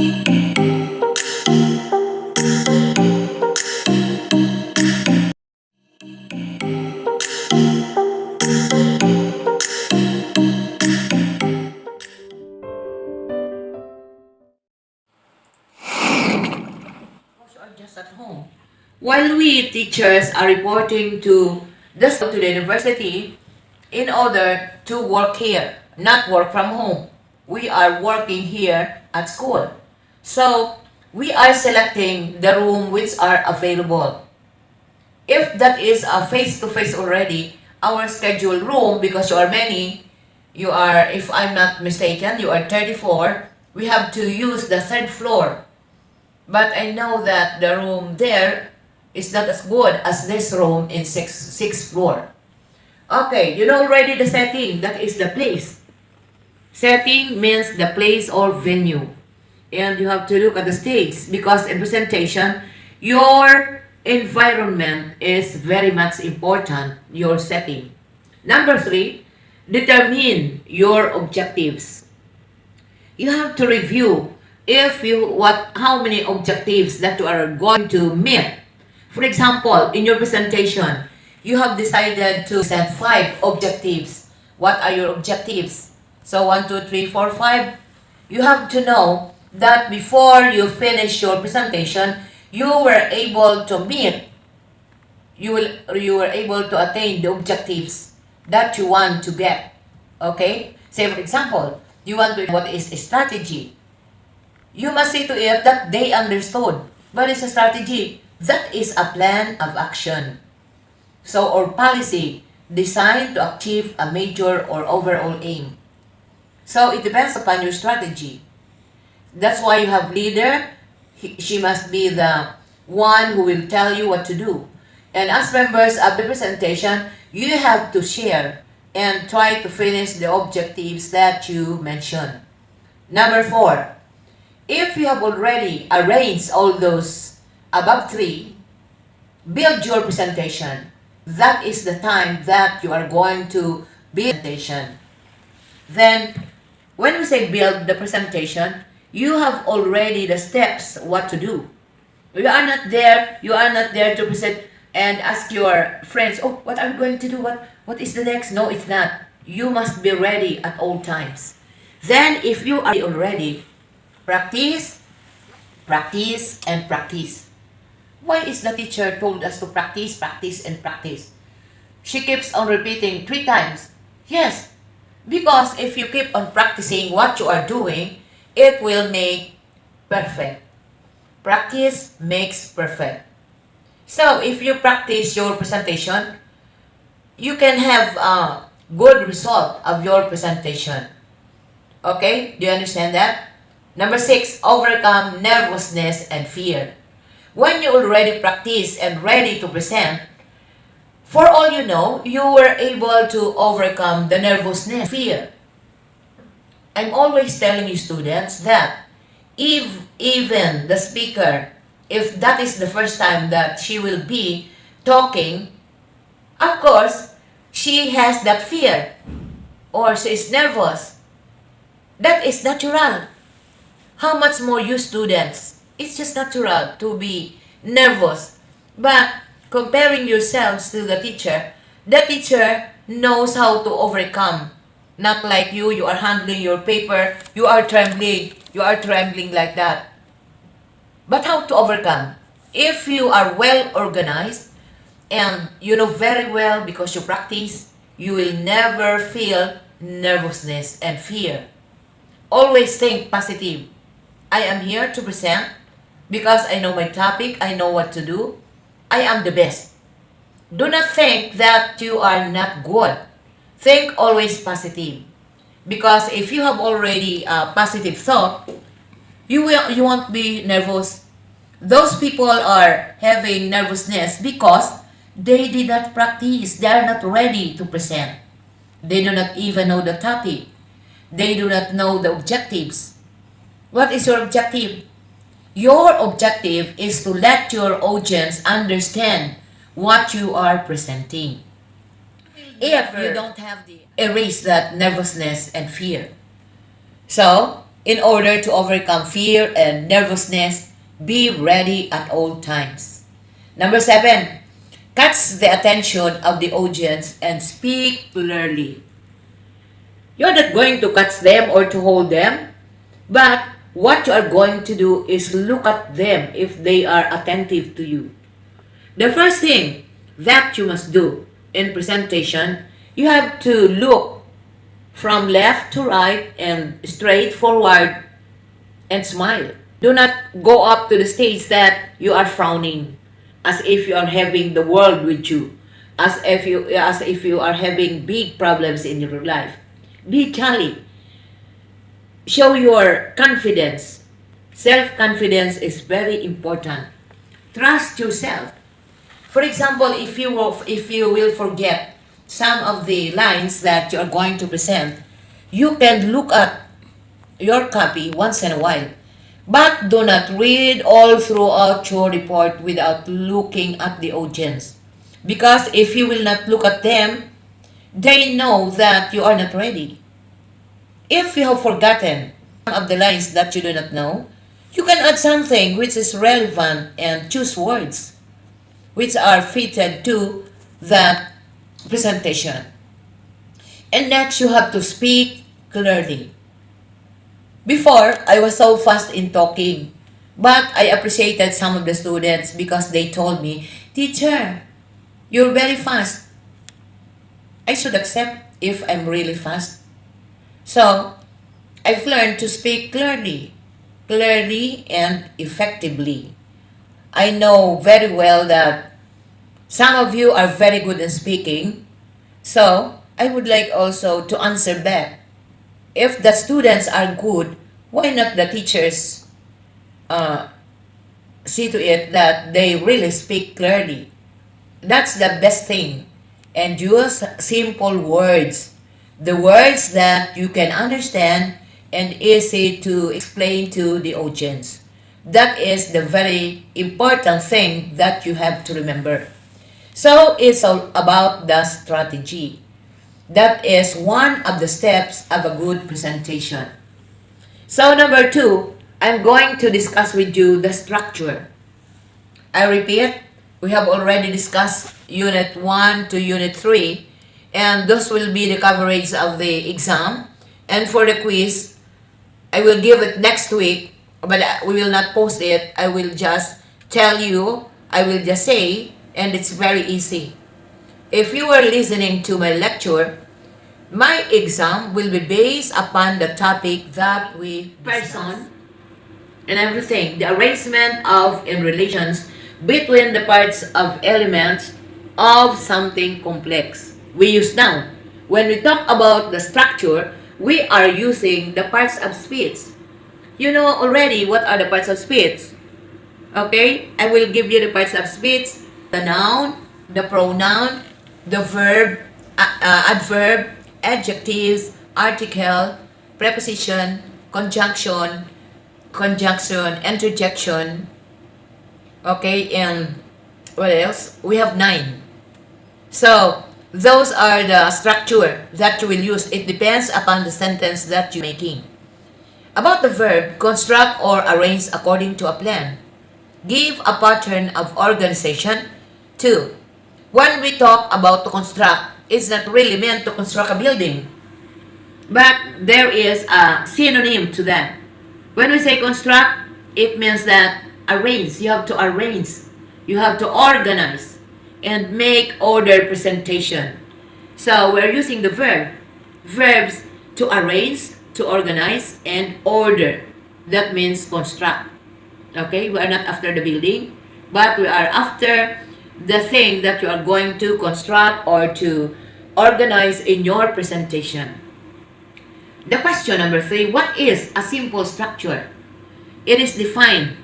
Are just at home. While we teachers are reporting to the university in order to work here, not work from home. We are working here at school. So we are selecting the room which are available. If that is a face-to-face already, our scheduled room, because you are many, you are, if I'm not mistaken, you are 34, we have to use the third floor. But I know that the room there is not as good as this room in sixth floor. Okay, you know already the setting, that is the place. Setting means the place or venue. And you have to look at the stage because in presentation, your environment is very much important, your setting. Number 3, determine your objectives. You have to review how many objectives that you are going to meet. For example, in your presentation, you have decided to set 5 objectives. What are your objectives? So 1, 2, 3, 4, 5. You have to know that before you finish your presentation, you were able to meet, you were able to attain the objectives that you want to get. Okay? Say for example, you want to know what is a strategy. You must say to it that they understood. What is a strategy? That is a plan of action. So, or policy designed to achieve a major or overall aim. So, it depends upon your strategy. That's why you have leader. She must be the one who will tell you what to do. And as members of the presentation, you have to share and try to finish the objectives that you mentioned. Number 4. If you have already arranged all those above 3, build your presentation. That is the time that you are going to build the presentation. Then, when we say build the presentation, you have already the steps what to do. You are not there to present and ask your friends, oh, what are we going to do? What is the next? No, it's not. You must be ready at all times. Then, if you are already, practice, practice, and practice. Why is the teacher told us to practice, practice, and practice? She keeps on repeating 3 times. Yes, because if you keep on practicing what you are doing, it will make perfect. Practice makes perfect. So if you practice your presentation, you can have a good result of your presentation. Okay, do you understand that? Number 6, overcome nervousness and fear. When you already practice and ready to present, for all you know, you were able to overcome the nervousness, fear. I'm always telling you students that if even the speaker, if that is the first time that she will be talking, of course, she has that fear or she is nervous. That is natural. How much more you students? It's just natural to be nervous. But comparing yourselves to the teacher knows how to overcome. Not like you are handling your paper, you are trembling like that. But how to overcome? If you are well organized and you know very well because you practice, you will never feel nervousness and fear. Always think positive. I am here to present because I know my topic, I know what to do. I am the best. Do not think that you are not good. Think always positive. Because if you have already a positive thought, you won't be nervous. Those people are having nervousness because they did not practice. They are not ready to present. They do not even know the topic. They do not know the objectives. What is your objective? Your objective is to let your audience understand what you are presenting. If you don't have erase that nervousness and fear. So, In order to overcome fear and nervousness, be ready at all times. Number 7, catch the attention of the audience and speak clearly. You're not going to catch them or to hold them, but what you are going to do is look at them if they are attentive to you. The first thing that you must do in presentation, you have to look from left to right and straight forward and smile. Do not go up to the stage that you are frowning, as if you are having the world with you, as if you are having big problems in your life. Be jolly. Show your confidence. Self-confidence is very important. Trust yourself. For example, if you will forget some of the lines that you are going to present, you can look at your copy once in a while. But do not read all throughout your report without looking at the audience. Because if you will not look at them, they know that you are not ready. If you have forgotten some of the lines that you do not know, you can add something which is relevant and choose words which are fitted to that presentation. And next, you have to speak clearly. Before, I was so fast in talking, but I appreciated some of the students because they told me, "Teacher, you're very fast." I should accept if I'm really fast. So, I've learned to speak clearly and effectively. I know very well that some of you are very good in speaking, so I would like also to answer back. If the students are good, why not the teachers see to it that they really speak clearly? That's the best thing. And use simple words. The words that you can understand and easy to explain to the audience. That is the very important thing that you have to remember. So it's all about the strategy. That is one of the steps of a good presentation. So number 2, I'm going to discuss with you the structure. I repeat, we have already discussed Unit 1 to Unit 3, and those will be the coverage of the exam. And for the quiz, I will give it next week, but we will not post it. I will just tell you, I will just say, and it's very easy. If you are listening to my lecture, my exam will be based upon the topic that we person and everything, the arrangement of and relations between the parts of elements of something complex. We use noun. When we talk about the structure, we are using the parts of speech. You know already what are the parts of speech. Okay? I will give you the parts of speech. The noun, the pronoun, the verb, adverb, adjectives, article, preposition, conjunction, interjection. Okay, and what else? We have 9. So, those are the structure that you will use. It depends upon the sentence that you're making. About the verb, construct or arrange according to a plan. Give a pattern of organization. 2. When we talk about to construct, it's not really meant to construct a building, but there is a synonym to that. When we say construct, it means that arrange. You have to arrange. You have to organize and make order presentation. So we're using the verb. Verbs to arrange, to organize, and order. That means construct. Okay, we are not after the building, but we are after the thing that you are going to construct or to organize in your presentation. The question number 3, what is a simple structure? It is defined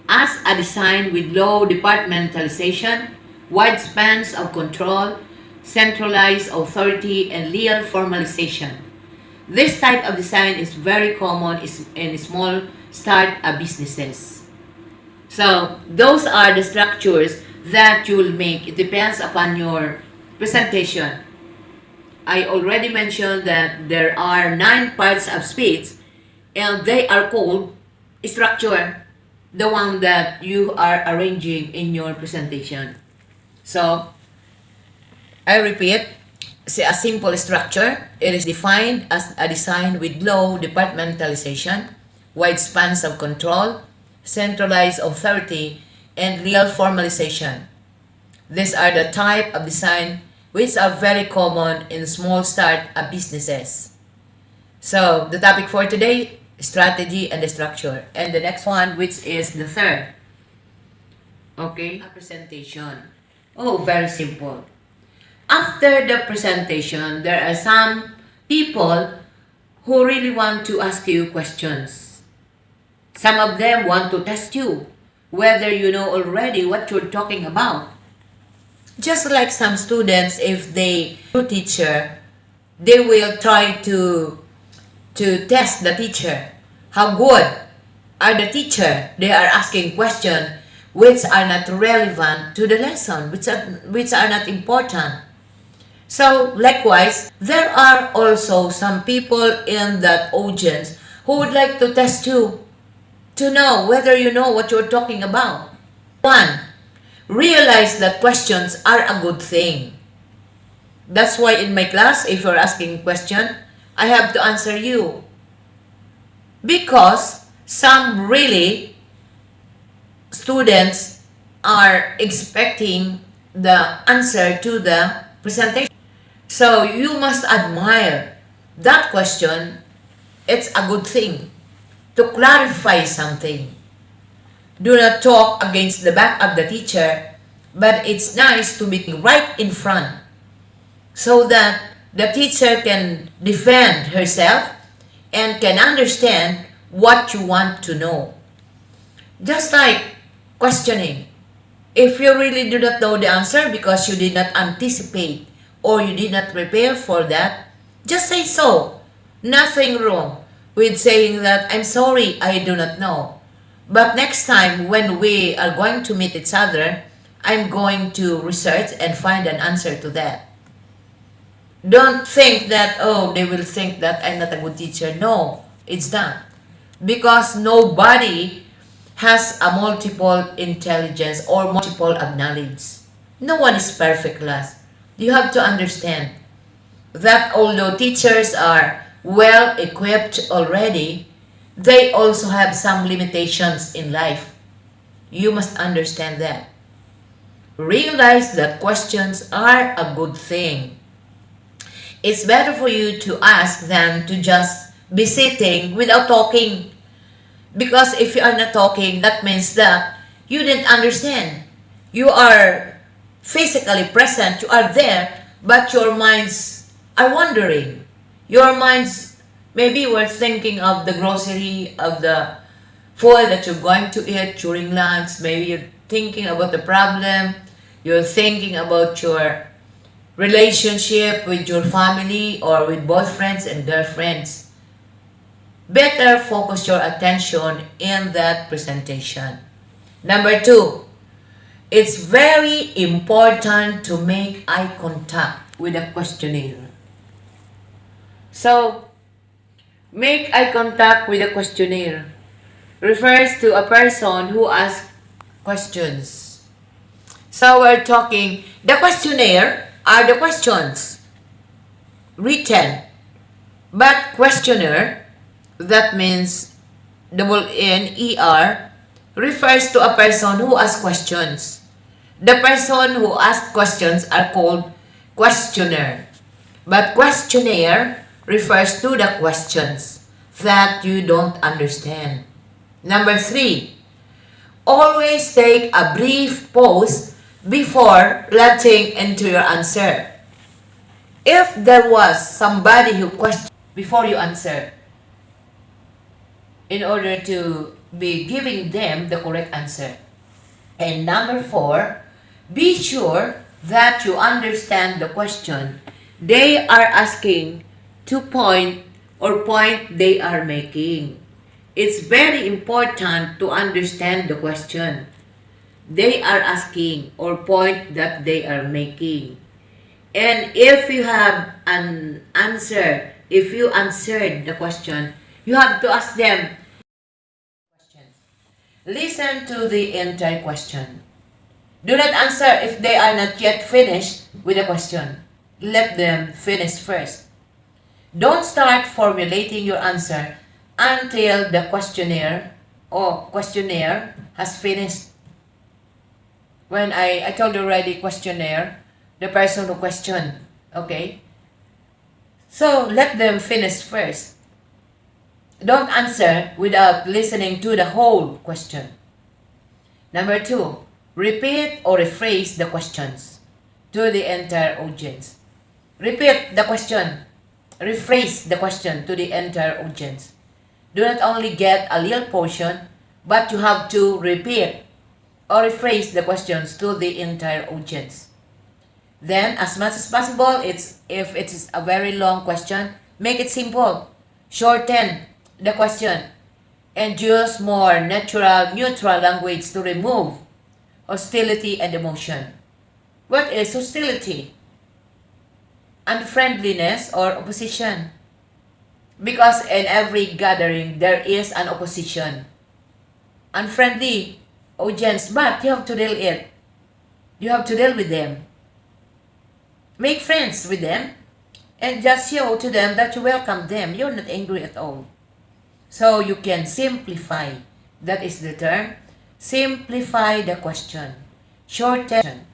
as a design with low departmentalization, wide spans of control, centralized authority, and legal formalization. This type of design is very common in small start-up businesses. So those are the structures that you will make. It depends upon your presentation. I already mentioned that there are 9 parts of speech, and they are called structure, the one that you are arranging in your presentation. So, I repeat, see, a simple structure. It is defined as a design with low departmentalization, wide spans of control, centralized authority, and legal formalization. These are the type of design which are very common in small start-up businesses. So, the topic for today, strategy and the structure. And the next one, which is the third. Okay, a presentation. Oh, very simple. After the presentation, there are some people who really want to ask you questions. Some of them want to test you, whether you know already what you're talking about. Just like some students, if they do teacher, they will try to test the teacher. How good are the teacher? They are asking questions which are not relevant to the lesson, which are not important. So, likewise, there are also some people in that audience who would like to test you to know whether you know what you're talking about. One, realize that questions are a good thing. That's why in my class, if you're asking a question, I have to answer you. Because some really students are expecting the answer to the presentation. So you must admire that question. It's a good thing to clarify something. Do not talk against the back of the teacher, but it's nice to be right in front so that the teacher can defend herself and can understand what you want to know. Just like questioning. If you really do not know the answer because you did not anticipate or you did not prepare for that, just say so. Nothing wrong with saying that, I'm sorry, I do not know. But next time when we are going to meet each other, I'm going to research and find an answer to that. Don't think that, oh, they will think that I'm not a good teacher. No, it's not. Because nobody has a multiple intelligence or multiple of knowledge. No one is perfect, class. You have to understand that although teachers are well equipped already, they also have some limitations in life. You must understand that. Realize that questions are a good thing. It's better for you to ask than to just be sitting without talking. Because if you are not talking, that means that you didn't understand. You are physically present, you are there, but your minds are wandering. Your minds maybe were thinking of the grocery, of the food that you're going to eat during lunch. Maybe you're thinking about the problem. You're thinking about your relationship with your family or with boyfriends and girlfriends. Better focus your attention in that presentation. Number 2, it's very important to make eye contact with a questionnaire. So, make eye contact with a questionnaire refers to a person who asks questions. So, we're talking, the questionnaire are the questions written, but questioner, that means N-E-R, refers to a person who asks questions. The person who asks questions are called questioner. But questionnaire refers to the questions that you don't understand. Number 3, always take a brief pause before launching into your answer. If there was somebody who questioned before you answer, in order to be giving them the correct answer. And number 4, be sure that you understand the question they are asking to point they are making. It's very important to understand the question they are asking or point that they are making. And if you have an answer, if you answered the question, You have to ask them questions. Listen to the entire question. Do not answer if they are not yet finished with the question. Let them finish first. Don't start formulating your answer until the questionnaire has finished. When I told you already, questionnaire, the person who questioned, okay? So let them finish first. Don't answer without listening to the whole question. Number 2, repeat or rephrase the questions to the entire audience. Repeat the question. Rephrase the question to the entire audience. Do not only get a little portion, but you have to repeat or rephrase the questions to the entire audience. Then, as much as possible, if it is a very long question, make it simple. Shorten the question and use more natural, neutral language to remove hostility and emotion. What is hostility? Unfriendliness or opposition. Because in every gathering, there is an opposition. Unfriendly audience, but you have to deal it. You have to deal with them. Make friends with them and just show to them that you welcome them. You're not angry at all. So you can simplify. That is the term. Simplify the question. Shorten.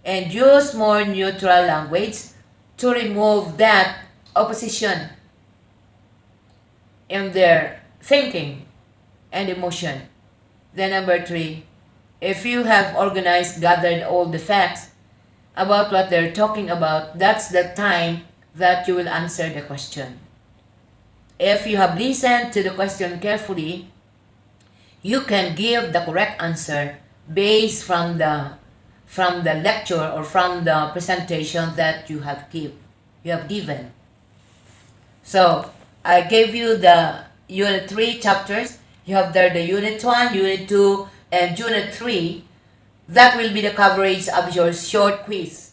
And use more neutral language to remove that opposition in their thinking and emotion. Then number 3, if you have gathered all the facts about what they're talking about, that's the time that you will answer the question. If you have listened to the question carefully, you can give the correct answer based from the lecture or from the presentation that you have given. So I gave you the Unit 3 chapters. You have there the Unit 1, Unit 2, and Unit 3. That will be the coverage of your short quiz.